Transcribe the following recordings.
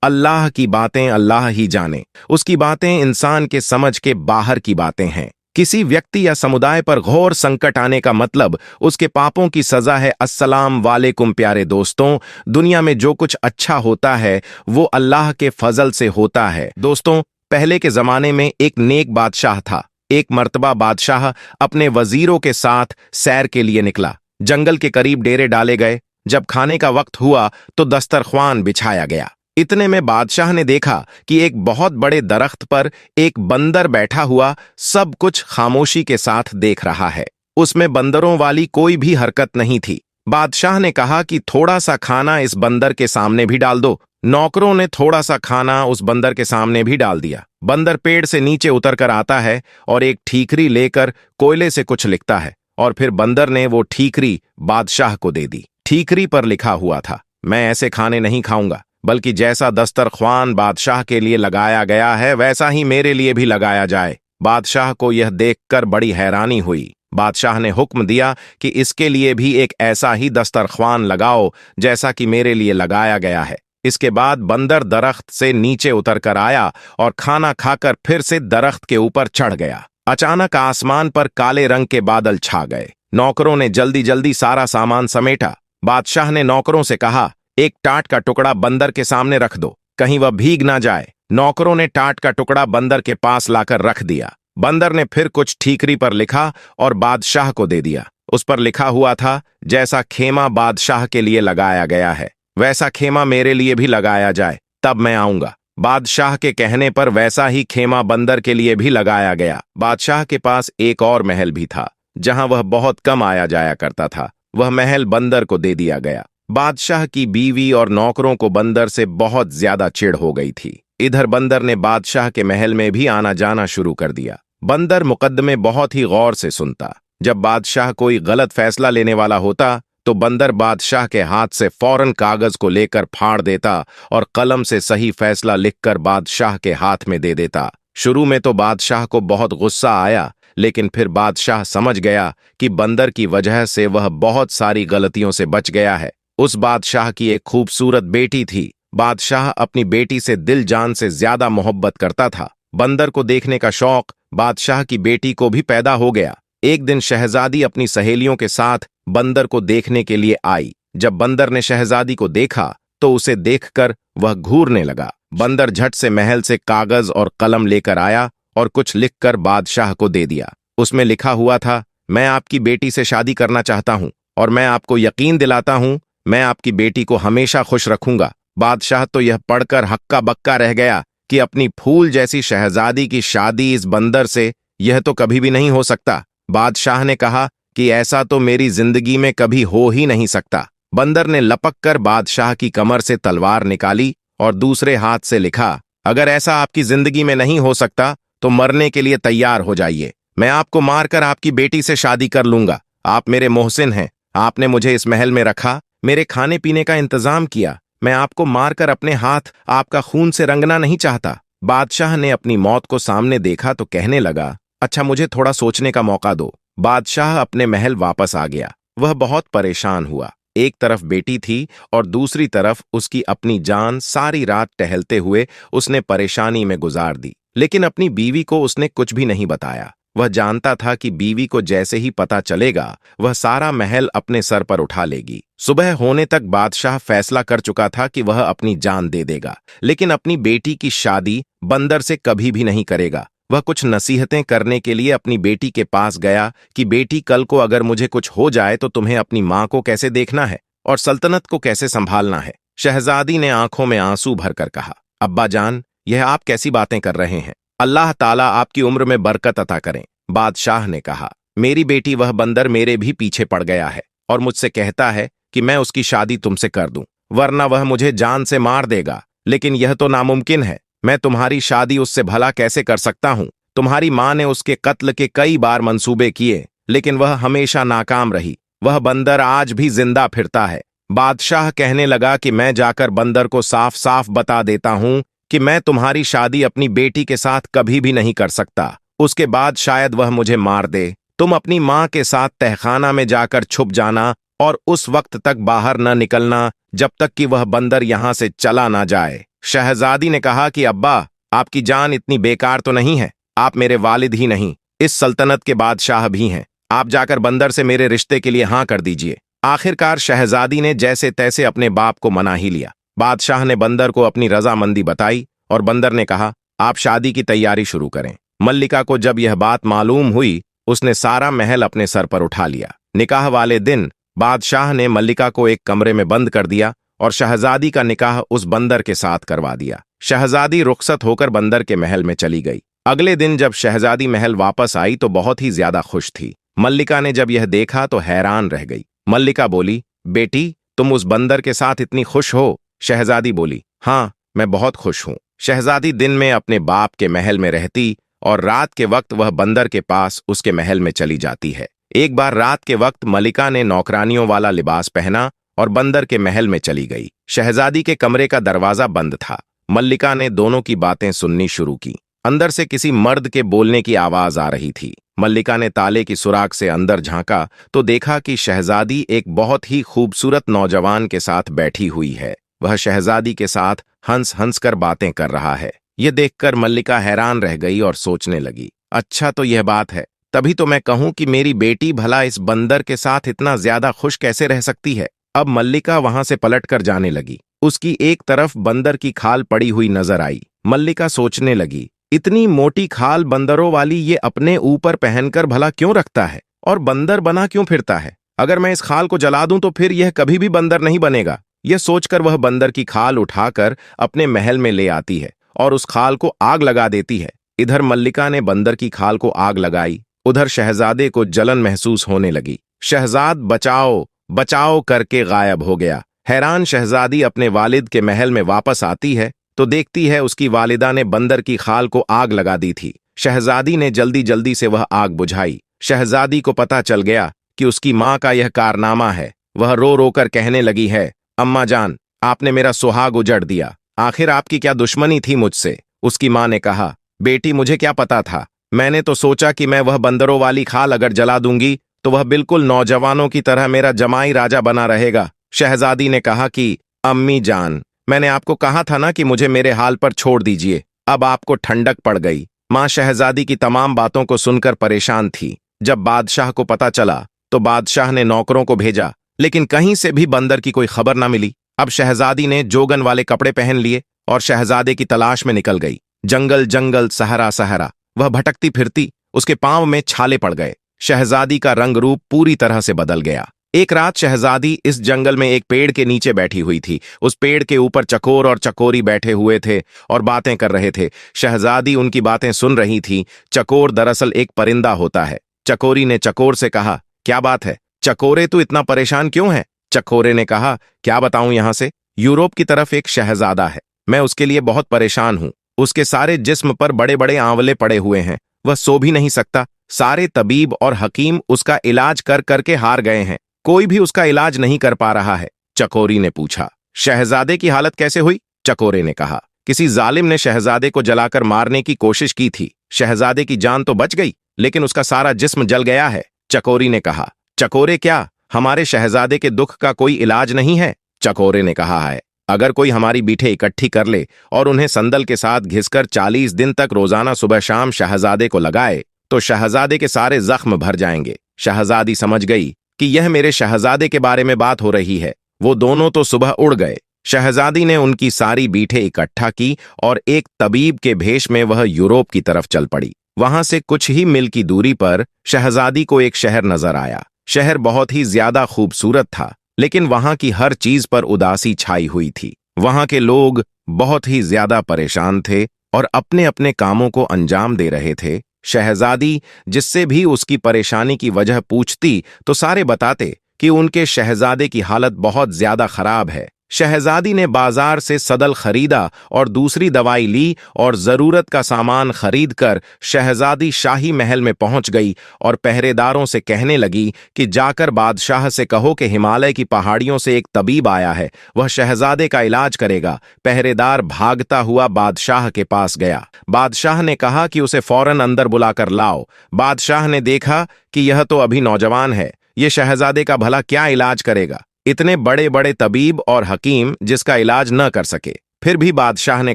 अल्लाह की बातें अल्लाह ही जाने, उसकी बातें इंसान के समझ के बाहर की बातें हैं। किसी व्यक्ति या समुदाय पर घोर संकट आने का मतलब उसके पापों की सजा है। अस्सलाम वालेकुम प्यारे दोस्तों, दुनिया में जो कुछ अच्छा होता है वो अल्लाह के फजल से होता है। दोस्तों, पहले के जमाने में एक नेक बादशाह था। एक मर्तबा बादशाह अपने वजीरों के साथ सैर के लिए निकला। जंगल के करीब डेरे डाले गए। जब खाने का वक्त हुआ तो दस्तरख्वान बिछाया गया। इतने में बादशाह ने देखा कि एक बहुत बड़े दरख्त पर एक बंदर बैठा हुआ सब कुछ खामोशी के साथ देख रहा है। उसमें बंदरों वाली कोई भी हरकत नहीं थी। बादशाह ने कहा कि थोड़ा सा खाना इस बंदर के सामने भी डाल दो। नौकरों ने थोड़ा सा खाना उस बंदर के सामने भी डाल दिया। बंदर पेड़ से नीचे उतर कर आता है और एक ठीकरी लेकर कोयले से कुछ लिखता है और फिर बंदर ने वो ठीकरी बादशाह को दे दी। ठीकरी पर लिखा हुआ था, मैं ऐसे खाने नहीं खाऊंगा, बल्कि जैसा दस्तरख्वान बादशाह के लिए लगाया गया है वैसा ही मेरे लिए भी लगाया जाए। बादशाह को यह देखकर बड़ी हैरानी हुई। बादशाह ने हुक्म दिया कि इसके लिए भी एक ऐसा ही दस्तरख्वान लगाओ जैसा कि मेरे लिए लगाया गया है। इसके बाद बंदर दरख्त से नीचे उतर कर आया और खाना खाकर फिर से दरख्त के ऊपर चढ़ गया। अचानक आसमान पर काले रंग के बादल छा गए। नौकरों ने जल्दी जल्दी सारा सामान समेटा। बादशाह ने नौकरों से कहा, एक टाट का टुकड़ा बंदर के सामने रख दो, कहीं वह भीग ना जाए। नौकरों ने टाट का टुकड़ा बंदर के पास लाकर रख दिया। बंदर ने फिर कुछ ठीकरी पर लिखा और बादशाह को दे दिया। उस पर लिखा हुआ था, जैसा खेमा बादशाह के लिए लगाया गया है वैसा खेमा मेरे लिए भी लगाया जाए, तब मैं आऊंगा। बादशाह के कहने पर वैसा ही खेमा बंदर के लिए भी लगाया गया। बादशाह के पास एक और महल भी था जहां वह बहुत कम आया जाया करता था। वह महल बंदर को दे दिया गया। बादशाह की बीवी और नौकरों को बंदर से बहुत ज्यादा चिढ़ हो गई थी। इधर बंदर ने बादशाह के महल में भी आना जाना शुरू कर दिया। बंदर मुकद्दमे बहुत ही गौर से सुनता। जब बादशाह कोई गलत फैसला लेने वाला होता तो बंदर बादशाह के हाथ से फौरन कागज को लेकर फाड़ देता और कलम से सही फैसला लिखकर बादशाह के हाथ में दे देता। शुरू में तो बादशाह को बहुत गुस्सा आया, लेकिन फिर बादशाह समझ गया कि बंदर की वजह से वह बहुत सारी गलतियों से बच गया है। उस बादशाह की एक खूबसूरत बेटी थी। बादशाह अपनी बेटी से दिल जान से ज्यादा मोहब्बत करता था। बंदर को देखने का शौक बादशाह की बेटी को भी पैदा हो गया। एक दिन शहजादी अपनी सहेलियों के साथ बंदर को देखने के लिए आई। जब बंदर ने शहजादी को देखा तो उसे देखकर वह घूरने लगा। बंदर झट से महल से कागज और कलम लेकर आया और कुछ लिखकर बादशाह को दे दिया। उसमें लिखा हुआ था, मैं आपकी बेटी से शादी करना चाहता हूं और मैं आपको यकीन दिलाता हूं मैं आपकी बेटी को हमेशा खुश रखूंगा। बादशाह तो यह पढ़कर हक्का बक्का रह गया कि अपनी फूल जैसी शहजादी की शादी इस बंदर से, यह तो कभी भी नहीं हो सकता। बादशाह ने कहा कि ऐसा तो मेरी जिंदगी में कभी हो ही नहीं सकता। बंदर ने लपक कर बादशाह की कमर से तलवार निकाली और दूसरे हाथ से लिखा, अगर ऐसा आपकी जिंदगी में नहीं हो सकता तो मरने के लिए तैयार हो जाइए। मैं आपको मारकर आपकी बेटी से शादी कर लूंगा। आप मेरे मोहसिन हैं। आपने मुझे इस महल में रखा, मेरे खाने पीने का इंतजाम किया। मैं आपको मारकर अपने हाथ आपका खून से रंगना नहीं चाहता। बादशाह ने अपनी मौत को सामने देखा तो कहने लगा, अच्छा मुझे थोड़ा सोचने का मौका दो। बादशाह अपने महल वापस आ गया। वह बहुत परेशान हुआ। एक तरफ बेटी थी और दूसरी तरफ उसकी अपनी जान। सारी रात टहलते हुए उसने परेशानी में गुजार दी, लेकिन अपनी बीवी को उसने कुछ भी नहीं बताया। वह जानता था कि बीवी को जैसे ही पता चलेगा वह सारा महल अपने सर पर उठा लेगी। सुबह होने तक बादशाह फैसला कर चुका था कि वह अपनी जान दे देगा, लेकिन अपनी बेटी की शादी बंदर से कभी भी नहीं करेगा। वह कुछ नसीहतें करने के लिए अपनी बेटी के पास गया कि बेटी, कल को अगर मुझे कुछ हो जाए तो तुम्हें अपनी माँ को कैसे देखना है और सल्तनत को कैसे संभालना है। शहजादी ने आंखों में आंसू भरकर कहा, अब्बा जान, यह आप कैसी बातें कर रहे हैं? अल्लाह ताला आपकी उम्र में बरकत अता करें। बादशाह ने कहा, मेरी बेटी वह बंदर मेरे भी पीछे पड़ गया है और मुझसे कहता है कि मैं उसकी शादी तुमसे कर दूं, वरना वह मुझे जान से मार देगा। लेकिन यह तो नामुमकिन है। मैं तुम्हारी शादी उससे भला कैसे कर सकता हूं? तुम्हारी मां ने उसके कत्ल के कई बार मंसूबे किए, लेकिन वह हमेशा नाकाम रही। वह बंदर आज भी जिंदा फिरता है। बादशाह कहने लगा कि मैं जाकर बंदर को साफ साफ बता देता हूं कि मैं तुम्हारी शादी अपनी बेटी के साथ कभी भी नहीं कर सकता। उसके बाद शायद वह मुझे मार दे। तुम अपनी मां के साथ तहखाना में जाकर छुप जाना और उस वक्त तक बाहर न निकलना जब तक कि वह बंदर यहां से चला ना जाए। शहजादी ने कहा कि अब्बा, आपकी जान इतनी बेकार तो नहीं है। आप मेरे वालिद ही नहीं, इस सल्तनत के बादशाह भी हैं। आप जाकर बंदर से मेरे रिश्ते के लिए हाँ कर दीजिए। आखिरकार शहजादी ने जैसे तैसे अपने बाप को मना ही लिया। बादशाह ने बंदर को अपनी रजामंदी बताई और बंदर ने कहा, आप शादी की तैयारी शुरू करें। मल्लिका को जब यह बात मालूम हुई, उसने सारा महल अपने सर पर उठा लिया। निकाह वाले दिन बादशाह ने मल्लिका को एक कमरे में बंद कर दिया और शहजादी का निकाह उस बंदर के साथ करवा दिया। शहजादी रुखसत होकर बंदर के महल में चली गई। अगले दिन जब शहजादी महल वापस आई तो बहुत ही ज्यादा खुश थी। मल्लिका ने जब यह देखा तो हैरान रह गई। मल्लिका बोली, बेटी, तुम उस बंदर के साथ इतनी खुश हो? शहजादी बोली, हाँ, मैं बहुत खुश हूं। शहजादी दिन में अपने बाप के महल में रहती और रात के वक्त वह बंदर के पास उसके महल में चली जाती है। एक बार रात के वक्त मल्लिका ने नौकरानियों वाला लिबास पहना और बंदर के महल में चली गई। शहजादी के कमरे का दरवाजा बंद था। मल्लिका ने दोनों की बातें सुननी शुरू की। अंदर से किसी मर्द के बोलने की आवाज आ रही थी। मल्लिका ने ताले की सुराख से अंदर झांका तो देखा कि शहजादी एक बहुत ही खूबसूरत नौजवान के साथ बैठी हुई है। वह शहजादी के साथ हंस हंस कर बातें कर रहा है। ये देखकर मल्लिका हैरान रह गई और सोचने लगी, अच्छा तो यह बात है, तभी तो मैं कहूं कि मेरी बेटी भला इस बंदर के साथ इतना ज्यादा खुश कैसे रह सकती है। अब मल्लिका वहां से पलटकर जाने लगी। उसकी एक तरफ बंदर की खाल पड़ी हुई नजर आई। मल्लिका सोचने लगी, इतनी मोटी खाल बंदरों वाली ये अपने ऊपर पहनकर भला क्यों रखता है और बंदर बना क्यों फिरता है? अगर मैं इस खाल को जला दूं तो फिर यह कभी भी बंदर नहीं बनेगा। यह सोचकर वह बंदर की खाल उठाकर अपने महल में ले आती है और उस खाल को आग लगा देती है। इधर मल्लिका ने बंदर की खाल को आग लगाई, उधर शहजादे को जलन महसूस होने लगी। शहजाद बचाओ बचाओ करके गायब हो गया। हैरान शहजादी अपने वालिद के महल में वापस आती है तो देखती है उसकी वालिदा ने बंदर की खाल को आग लगा दी थी। शहजादी ने जल्दी जल्दी से वह आग बुझाई। शहजादी को पता चल गया कि उसकी माँ का यह कारनामा है। वह रो रो कर कहने लगी है, अम्मा जान, आपने मेरा सुहाग उजड़ दिया। आखिर आपकी क्या दुश्मनी थी मुझसे? उसकी माँ ने कहा, बेटी, मुझे क्या पता था? मैंने तो सोचा कि मैं वह बंदरों वाली खाल अगर जला दूंगी तो वह बिल्कुल नौजवानों की तरह मेरा जमाई राजा बना रहेगा। शहजादी ने कहा कि अम्मी जान, मैंने आपको कहा था ना कि मुझे मेरे हाल पर छोड़ दीजिए। अब आपको ठंडक पड़ गई। माँ शहजादी की तमाम बातों को सुनकर परेशान थी। जब बादशाह को पता चला तो बादशाह ने नौकरों को भेजा, लेकिन कहीं से भी बंदर की कोई खबर ना मिली। अब शहजादी ने जोगन वाले कपड़े पहन लिए और शहजादे की तलाश में निकल गई। जंगल जंगल, सहरा सहरा वह भटकती फिरती। उसके पांव में छाले पड़ गए। शहजादी का रंग रूप पूरी तरह से बदल गया। एक रात शहजादी इस जंगल में एक पेड़ के नीचे बैठी हुई थी। उस पेड़ के ऊपर चकोर और चकोरी बैठे हुए थे और बातें कर रहे थे। शहजादी उनकी बातें सुन रही थी। चकोर दरअसल एक परिंदा होता है। चकोरी ने चकोर से कहा, क्या बात है चकोरे, तू इतना परेशान क्यों है? चकोरे ने कहा, क्या बताऊं, यहां से यूरोप की तरफ एक शहजादा है। मैं उसके लिए बहुत परेशान हूं। उसके सारे जिस्म पर बड़े बड़े आंवले पड़े हुए हैं। वह सो भी नहीं सकता। सारे तबीब और हकीम उसका इलाज कर करके हार गए हैं। कोई भी उसका इलाज नहीं कर पा रहा है। चकोरी ने पूछा, शहजादे की हालत कैसे हुई? चकोरे ने कहा, किसी जालिम ने शहजादे को जलाकर मारने की कोशिश की थी। शहजादे की जान तो बच गई, लेकिन उसका सारा जिस्म जल गया है। चकोरी ने कहा, चकोरे, क्या हमारे शहजादे के दुख का कोई इलाज नहीं है? चकोरे ने कहा है, अगर कोई हमारी बीठे इकट्ठी कर ले और उन्हें संदल के साथ घिसकर 40 दिन तक रोजाना सुबह शाम शहजादे को लगाए तो शहजादे के सारे जख्म भर जाएंगे। शहजादी समझ गई कि यह मेरे शहजादे के बारे में बात हो रही है। वो दोनों तो सुबह उड़ गए। शहजादी ने उनकी सारी बीठे इकट्ठा की और एक तबीब के भेष में वह यूरोप की तरफ चल पड़ी। वहां से कुछ ही मील की दूरी पर शहजादी को एक शहर नजर आया। शहर बहुत ही ज्यादा खूबसूरत था, लेकिन वहां की हर चीज पर उदासी छाई हुई थी। वहां के लोग बहुत ही ज्यादा परेशान थे और अपने अपने कामों को अंजाम दे रहे थे। शहजादी जिससे भी उसकी परेशानी की वजह पूछती तो सारे बताते कि उनके शहजादे की हालत बहुत ज्यादा खराब है। शहजादी ने बाजार से सदल खरीदा और दूसरी दवाई ली और जरूरत का सामान खरीदकर शहजादी शाही महल में पहुंच गई और पहरेदारों से कहने लगी कि जाकर बादशाह से कहो कि हिमालय की पहाड़ियों से एक तबीब आया है, वह शहजादे का इलाज करेगा। पहरेदार भागता हुआ बादशाह के पास गया। बादशाह ने कहा कि उसे फौरन अंदर बुलाकर लाओ। बादशाह ने देखा कि यह तो अभी नौजवान है, ये शहजादे का भला क्या इलाज करेगा? इतने बड़े बड़े तबीब और हकीम जिसका इलाज न कर सके। फिर भी बादशाह ने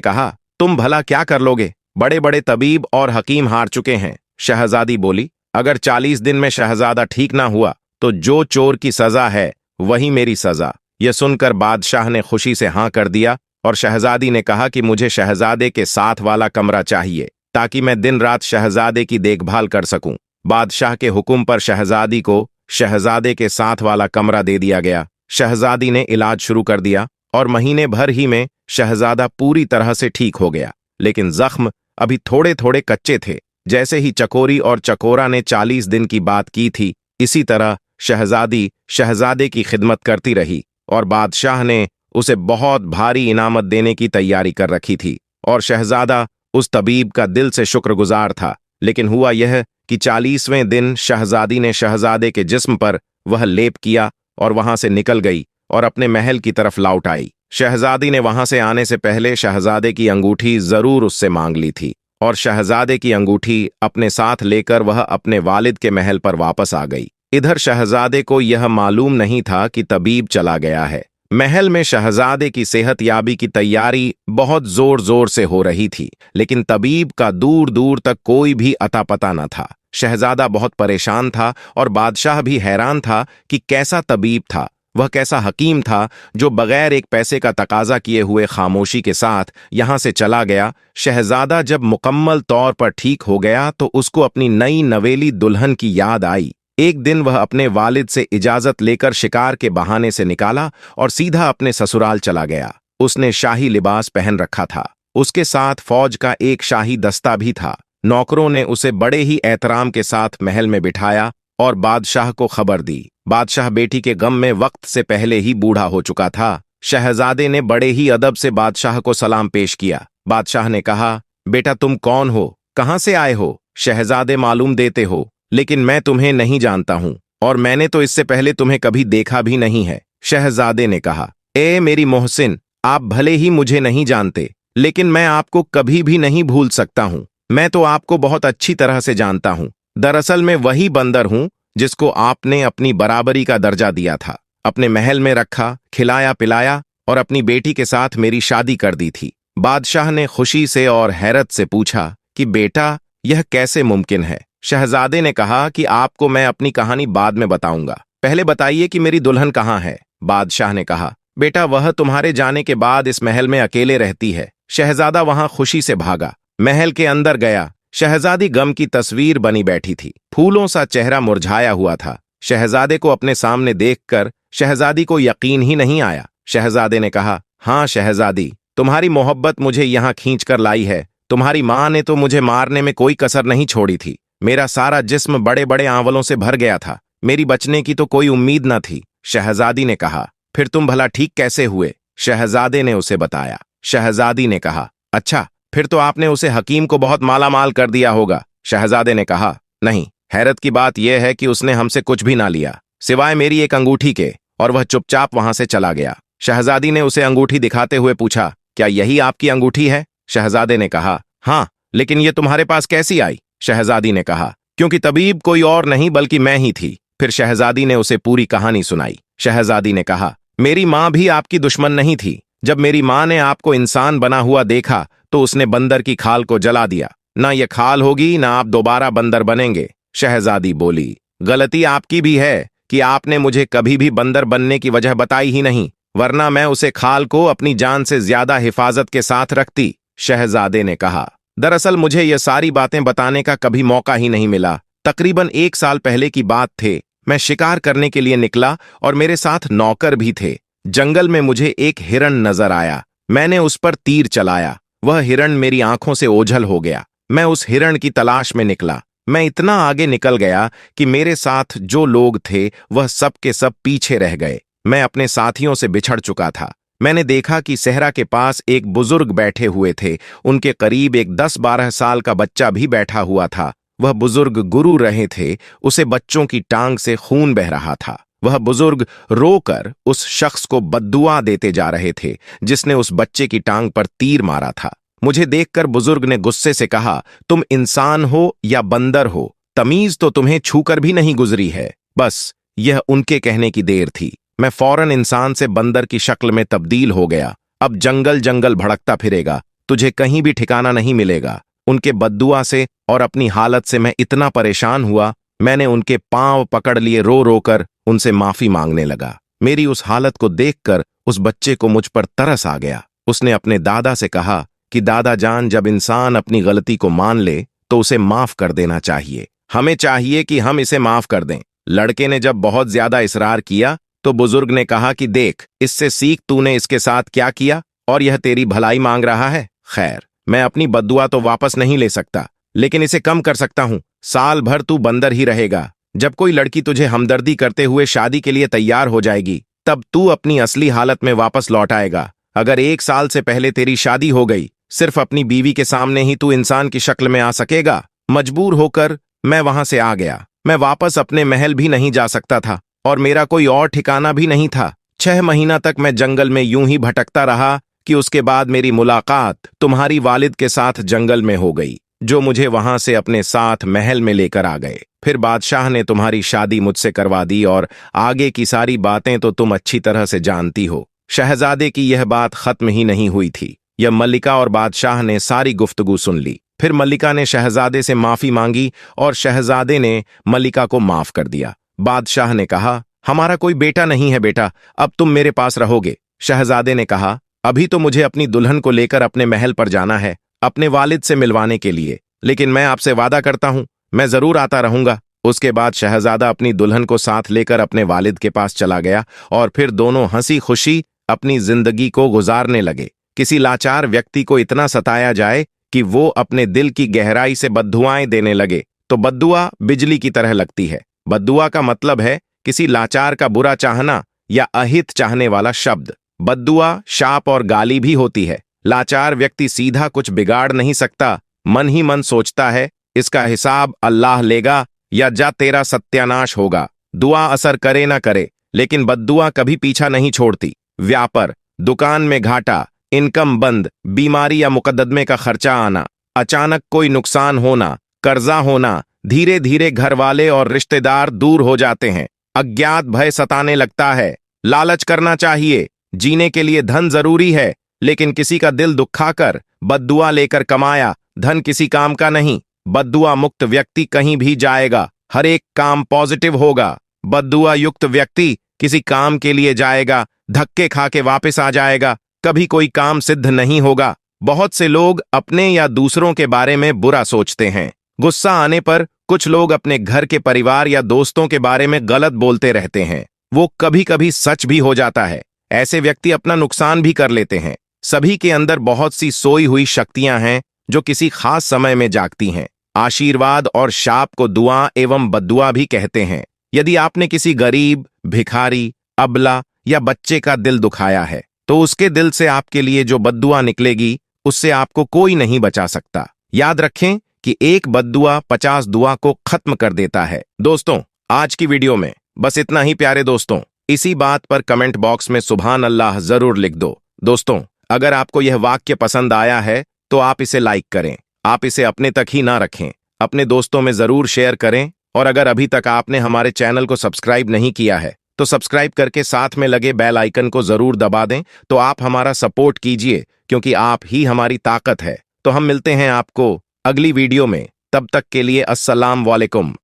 कहा, तुम भला क्या कर लोगे? बड़े बड़े तबीब और हकीम हार चुके हैं। शहजादी बोली, अगर 40 दिन में शहजादा ठीक ना हुआ तो जो चोर की सजा है वही मेरी सजा। यह सुनकर बादशाह ने खुशी से हां कर दिया और शहजादी ने कहा कि मुझे शहजादे के साथ वाला कमरा चाहिए ताकि मैं दिन रात शहजादे की देखभाल कर सकूं। बादशाह के हुक्म पर शहजादी को शहजादे के साथ वाला कमरा दे दिया गया। शहजादी ने इलाज शुरू कर दिया और महीने भर ही में शहजादा पूरी तरह से ठीक हो गया। लेकिन जख्म अभी थोड़े थोड़े कच्चे थे। जैसे ही चकोरी और चकोरा ने 40 दिन की बात की थी, इसी तरह शहजादी शहजादे की खिदमत करती रही और बादशाह ने उसे बहुत भारी इनामत देने की तैयारी कर रखी थी। और शहजादा उस तबीब का दिल से शुक्रगुजार था। लेकिन हुआ यह कि 40वें दिन शहजादी ने शहजादे के जिस्म पर वह लेप किया और वहां से निकल गई और अपने महल की तरफ लौट आई। शहजादी ने वहां से आने से पहले शहजादे की अंगूठी जरूर उससे मांग ली थी और शहजादे की अंगूठी अपने साथ लेकर वह अपने वालिद के महल पर वापस आ गई। इधर शहजादे को यह मालूम नहीं था कि तबीब चला गया है। महल में शहजादे की सेहतयाबी की तैयारी बहुत जोर जोर से हो रही थी, लेकिन तबीब का दूर दूर तक कोई भी अता पता न था। शहजादा बहुत परेशान था और बादशाह भी हैरान था कि कैसा तबीब था, वह कैसा हकीम था जो बगैर एक पैसे का तकाजा किए हुए खामोशी के साथ यहां से चला गया। शहजादा जब मुकम्मल तौर पर ठीक हो गया तो उसको अपनी नई नवेली दुल्हन की याद आई। एक दिन वह अपने वालिद से इजाजत लेकर शिकार के बहाने से निकाला और सीधा अपने ससुराल चला गया। उसने शाही लिबास पहन रखा था। उसके साथ फौज का एक शाही दस्ता भी था। नौकरों ने उसे बड़े ही एहतराम के साथ महल में बिठाया और बादशाह को खबर दी। बादशाह बेटी के गम में वक्त से पहले ही बूढ़ा हो चुका था। शहजादे ने बड़े ही अदब से बादशाह को सलाम पेश किया। बादशाह ने कहा, बेटा तुम कौन हो, कहां से आए हो? शहजादे मालूम देते हो, लेकिन मैं तुम्हें नहीं जानता हूं और मैंने तो इससे पहले तुम्हें कभी देखा भी नहीं है। शहजादे ने कहा, ए मेरी मोहसिन, आप भले ही मुझे नहीं जानते, लेकिन मैं आपको कभी भी नहीं भूल सकता हूं। मैं तो आपको बहुत अच्छी तरह से जानता हूं। दरअसल मैं वही बंदर हूं जिसको आपने अपनी बराबरी का दर्जा दिया था, अपने महल में रखा, खिलाया पिलाया और अपनी बेटी के साथ मेरी शादी कर दी थी। बादशाह ने खुशी से और हैरत से पूछा कि बेटा यह कैसे मुमकिन है? शहजादे ने कहा कि आपको मैं अपनी कहानी बाद में बताऊंगा, पहले बताइए कि मेरी दुल्हन कहाँ है। बादशाह ने कहा, बेटा वह तुम्हारे जाने के बाद इस महल में अकेले रहती है। शहजादा वहां खुशी से भागा, महल के अंदर गया। शहजादी गम की तस्वीर बनी बैठी थी, फूलों सा चेहरा मुरझाया हुआ था। शहजादे को अपने सामने देखकर शहजादी को यकीन ही नहीं आया। शहजादे ने कहा, हाँ शहजादी, तुम्हारी मोहब्बत मुझे यहाँ खींच कर लाई है। तुम्हारी माँ ने तो मुझे मारने में कोई कसर नहीं छोड़ी थी। मेरा सारा जिस्म बड़े बड़े आंवलों से भर गया था, मेरी बचने की तो कोई उम्मीद न थी। शहजादी ने कहा, फिर तुम भला ठीक कैसे हुए? शहजादे ने उसे बताया। शहजादी ने कहा, अच्छा, फिर तो आपने उसे हकीम को बहुत मालामाल कर दिया होगा। शहजादे ने कहा, नहीं, हैरत की बात यह है कि उसने हमसे कुछ भी ना लिया सिवाय मेरी एक अंगूठी के, और वह चुपचाप वहां से चला गया। शहजादी ने उसे अंगूठी दिखाते हुए पूछा, क्या यही आपकी अंगूठी है? शहजादे ने कहा, हाँ, लेकिन यह तुम्हारे पास कैसी आई? शहजादी ने कहा, क्योंकि तबीब कोई और नहीं बल्कि मैं ही थी। फिर शहजादी ने उसे पूरी कहानी सुनाई। शहजादी ने कहा, मेरी माँ भी आपकी दुश्मन नहीं थी। जब मेरी माँ ने आपको इंसान बना हुआ देखा तो उसने बंदर की खाल को जला दिया। ना ये खाल होगी ना आप दोबारा बंदर बनेंगे। शहजादी बोली, गलती आपकी भी है कि आपने मुझे कभी भी बंदर बनने की वजह बताई ही नहीं, वरना मैं उसे खाल को अपनी जान से ज्यादा हिफाजत के साथ रखती। शहजादे ने कहा, दरअसल मुझे ये सारी बातें बताने का कभी मौका ही नहीं मिला। तकरीबन 1 साल पहले की बात थे। मैं शिकार करने के लिए निकला और मेरे साथ नौकर भी थे। जंगल में मुझे एक हिरण नजर आया। मैंने उस पर तीर चलाया। वह हिरण मेरी आंखों से ओझल हो गया। मैं उस हिरण की तलाश में निकला। मैं इतना आगे निकल गया कि मेरे साथ जो लोग थे वह सब के सब पीछे रह गए। मैं अपने साथियों से बिछड़ चुका था। मैंने देखा कि सहरा के पास एक बुजुर्ग बैठे हुए थे। उनके करीब एक 10-12 साल का बच्चा भी बैठा हुआ था। वह बुजुर्ग गुरु रहे थे। उसे बच्चों की टांग से खून बह रहा था। वह बुजुर्ग रोकर उस शख्स को बद्दुआ देते जा रहे थे जिसने उस बच्चे की टांग पर तीर मारा था। मुझे देखकर बुजुर्ग ने गुस्से से कहा, तुम इंसान हो या बंदर हो, तमीज तो तुम्हें छूकर भी नहीं गुजरी है। बस यह उनके कहने की देर थी। मैं फौरन इंसान से बंदर की शक्ल में तब्दील हो गया अब जंगल जंगल भड़कता फिरेगा, तुझे कहीं भी ठिकाना नहीं मिलेगा। उनके बद्दुआ से और अपनी हालत से मैं इतना परेशान हुआ, मैंने उनके पांव पकड़ लिए, रो रो कर उनसे माफी मांगने लगा। मेरी उस हालत को देखकर उस बच्चे को मुझ पर तरस आ गया। उसने अपने दादा से कहा कि दादा जान, जब इंसान अपनी गलती को मान ले तो उसे माफ कर देना चाहिए। हमें चाहिए कि हम इसे माफ कर दें। लड़के ने जब बहुत ज्यादा इसरार किया तो बुजुर्ग ने कहा कि देख, इससे सीख, तूने इसके साथ क्या किया और यह तेरी भलाई मांग रहा है। खैर, मैं अपनी बद्दुआ तो वापस नहीं ले सकता, लेकिन इसे कम कर सकता हूं। साल भर तू बंदर ही रहेगा। जब कोई लड़की तुझे हमदर्दी करते हुए शादी के लिए तैयार हो जाएगी, तब तू अपनी असली हालत में वापस लौट आएगा। अगर 1 साल से पहले तेरी शादी हो गई, सिर्फ अपनी बीवी के सामने ही तू इंसान की शक्ल में आ सकेगा। मजबूर होकर मैं वहां से आ गया। मैं वापस अपने महल भी नहीं जा सकता था और मेरा कोई और ठिकाना भी नहीं था। 6 महीना तक मैं जंगल में यूं ही भटकता रहा कि उसके बाद मेरी मुलाकात तुम्हारी वालिद के साथ जंगल में हो गई, जो मुझे वहां से अपने साथ महल में लेकर आ गए। फिर बादशाह ने तुम्हारी शादी मुझसे करवा दी और आगे की सारी बातें तो तुम अच्छी तरह से जानती हो। शहजादे की यह बात खत्म ही नहीं हुई थी। यह मल्लिका और बादशाह ने सारी गुफ्तगू सुन ली। फिर मल्लिका ने शहजादे से माफी मांगी और शहजादे ने मल्लिका को माफ कर दिया। बादशाह ने कहा, हमारा कोई बेटा नहीं है बेटा, अब तुम मेरे पास रहोगे। शहजादे ने कहा, अभी तो मुझे अपनी दुल्हन को लेकर अपने महल पर जाना है, अपने वालिद से मिलवाने के लिए, लेकिन मैं आपसे वादा करता हूं, मैं जरूर आता रहूंगा। उसके बाद शहजादा अपनी दुल्हन को साथ लेकर अपने वालिद के पास चला गया और फिर दोनों हंसी खुशी अपनी जिंदगी को गुजारने लगे। किसी लाचार व्यक्ति को इतना सताया जाए कि वो अपने दिल की गहराई से बद्दुआएं देने लगे, तो बद्दुआ बिजली की तरह लगती है। बद्दुआ का मतलब है किसी लाचार का बुरा चाहना या अहित चाहने वाला शब्द। बद्दुआ शाप और गाली भी होती है। लाचार व्यक्ति सीधा कुछ बिगाड़ नहीं सकता, मन ही मन सोचता है इसका हिसाब अल्लाह लेगा या जा तेरा सत्यानाश होगा। दुआ असर करे ना करे, लेकिन बद्दुआ कभी पीछा नहीं छोड़ती। व्यापार, दुकान में घाटा, इनकम बंद, बीमारी या मुकदमे का खर्चा आना, अचानक कोई नुकसान होना, कर्जा होना, धीरे धीरे घर वाले और रिश्तेदार दूर हो जाते हैं। अज्ञात भय सताने लगता है। लालच करना चाहिए, जीने के लिए धन जरूरी है, लेकिन किसी का दिल दुखाकर बद्दुआ लेकर कमाया धन किसी काम का नहीं। बद्दुआ मुक्त व्यक्ति कहीं भी जाएगा, हर एक काम पॉजिटिव होगा। बद्दुआ युक्त व्यक्ति किसी काम के लिए जाएगा, धक्के खा के वापस आ जाएगा, कभी कोई काम सिद्ध नहीं होगा। बहुत से लोग अपने या दूसरों के बारे में बुरा सोचते हैं। गुस्सा आने पर कुछ लोग अपने घर के परिवार या दोस्तों के बारे में गलत बोलते रहते हैं। वो कभी कभी सच भी हो जाता है। ऐसे व्यक्ति अपना नुकसान भी कर लेते हैं। सभी के अंदर बहुत सी सोई हुई शक्तियां हैं जो किसी खास समय में जागती हैं। आशीर्वाद और शाप को दुआ एवं बद्दुआ भी कहते हैं। यदि आपने किसी गरीब, भिखारी, अबला या बच्चे का दिल दुखाया है, तो उसके दिल से आपके लिए जो बद्दुआ निकलेगी, उससे आपको कोई नहीं बचा सकता। याद रखें कि एक बद्दुआ 50 दुआ को खत्म कर देता है। दोस्तों, आज की वीडियो में बस इतना ही प्यारे दोस्तों। इसी बात पर कमेंट बॉक्स में सुभान अल्लाह जरूर लिख दो। दोस्तों, अगर आपको यह वाक्य पसंद आया है तो आप इसे लाइक करें। आप इसे अपने तक ही ना रखें, अपने दोस्तों में जरूर शेयर करें। और अगर अभी तक आपने हमारे चैनल को सब्सक्राइब नहीं किया है तो सब्सक्राइब करके साथ में लगे बेल आइकन को जरूर दबा दें। तो आप हमारा सपोर्ट कीजिए, क्योंकि आप ही हमारी ताकत है। तो हम मिलते हैं आपको अगली वीडियो में। तब तक के लिए अस्सलाम वालेकुम।